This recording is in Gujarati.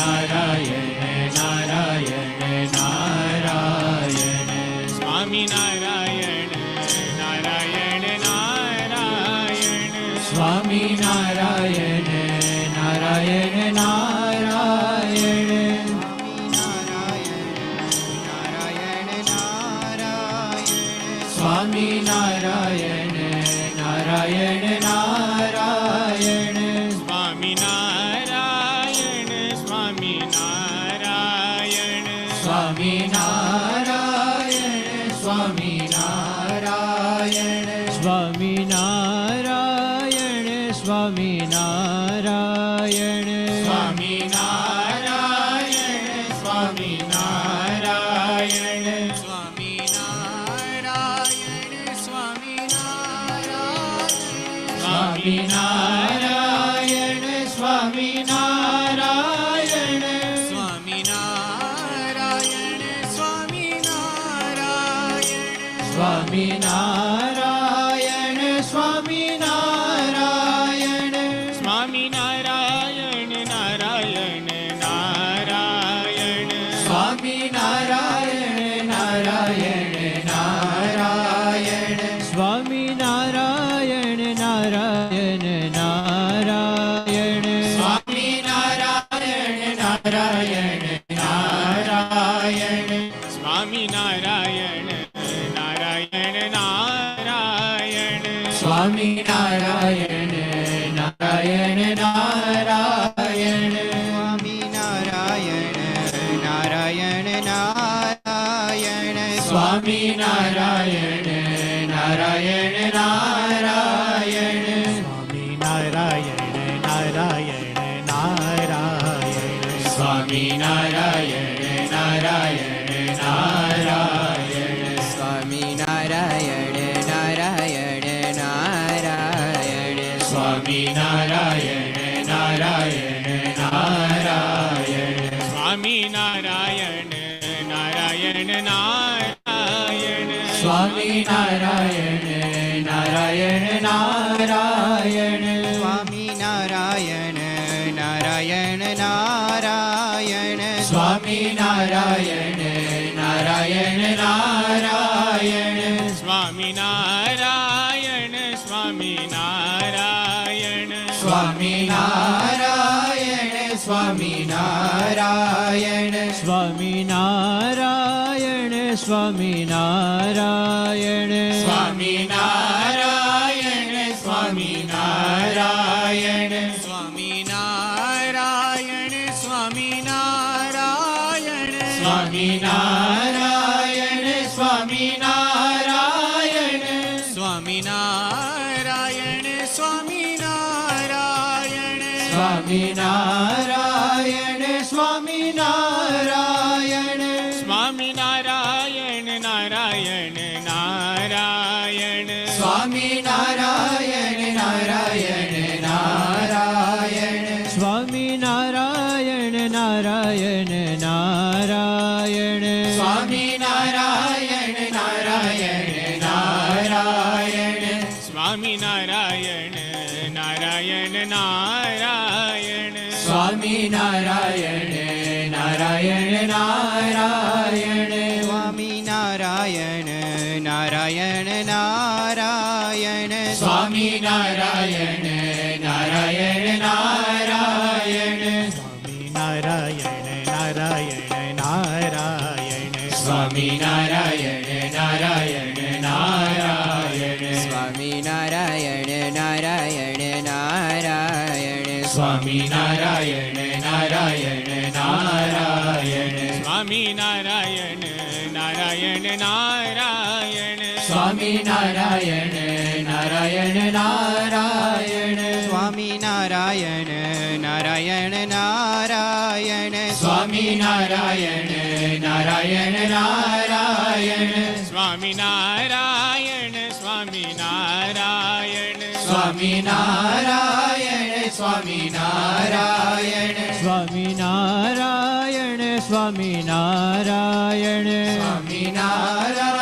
નારાયણ નારાયણ નારાયણ સ્વામી નારાયણ નારાયણ નારાયણ સ્વામી નારાયણ નારાયણ નારાયણ સ્વામી નારાયણ નારાયણ નારાયણ સ્વામી નારાયણ સ્વામી નારાયણ સ્વામી નારાયણ સ્વામી નારાયણ સ્વામી નારાયણ સ્વામી નારાયણ સ્વામી નારાયણ સ્વામી નારાયણ સ્વામી નારાયણ સ્વામી નારાયણ સ્વામી નારાયણ સ્વામી નારાયણ સ્વામી નારાયણ સ્વામી નારાયણ સ્વામી નારાયણ સ્વામી નારાયણ સ્વામી નારાયણ નારાયણ નારાયણ સ્વામી નારાયણ નારાયણ નારાયણ સ્વામી નારાયણ નારાયણ નારાયણ સ્વામી નારાયણ નારાયણ નારાયણ સ્વામી નારાયણ નારાયણ નારાયણ સ્વામી નારાયણ નારાયણ નારાયણ સ્વામી નારાયણ નારાયણ નારાયણ સ્વામી નારાયણ નારાયણ નારાયણ સ્વામી નારાયણ નારાયણ નારાયણ સ્વામી નારાયણ નારાયણ નારાયણ સ્વામી નારાયણ નારાયણ નારાયણ સ્વામી નારાયણ નારાયણ નારાયણ સ્વામી નારાયણ નારાયણ નારાયણ સ્વામી નારાયણ નારાયણ નારાયણ સ્વામી નારાયણ નારાયણ નારાયણ સ્વામી નારાયણ સ્વામી નારાયણ સ્વામી નારાયણ સ્વામી નારાયણ સ્વામી નારાયણ સ્વામી નારાયણ સ્વામી નારાયણ સ્વામી નારાયણ સ્વામી નારાયણ સ્વામી નારાયણ સ્વામી નારાયણ સ્વામી નારાયણ સ્વામી નારાયણ સ્વામી નારાયણ સ્વામી નારાયણ સ્વામી નારાયણ સ્વામી નારાયણ નારાયણ નારાયણ સ્વામી નારાયણ નારાયણ નારાયણ સ્વામી નારાયણ નારાયણ નારાયણ સ્વામી નારાયણ નારાયણ નારાયણ સ્વામી નારાયણ નારાયણ નારાયણ સ્વામી નારાયણ નારાયણ નારાયણ સ્વામી નારાયણ નારાયણ નારાયણ સ્વામી નારાયણ નારાયણ નારાયણ સ્વામી નારાયણ નારાયણ નારાયણ સ્વામી નારાયણ નારાયણ નારાયણ સ્વામી નારાયણ નારાયણ નારાયણ સ્વામી નારાયણ નારાયણ નારાયણ સ્વામી નારાયણ નારાયણ નારાયણ સ્વામી નારાયણ નારાયણ નારાયણ સ્વામી નારાયણ નારાયણ નારાયણ સ્વામી નારાયણ નારાયણ નારાયણ સ્વામી નારાયણ સ્વામી નારાયણ સ્વામી નારાયણ સ્વામી નારાયણ સ્વામી નારાયણ સ્વામી નારાયણ સ્વામી નારાયણ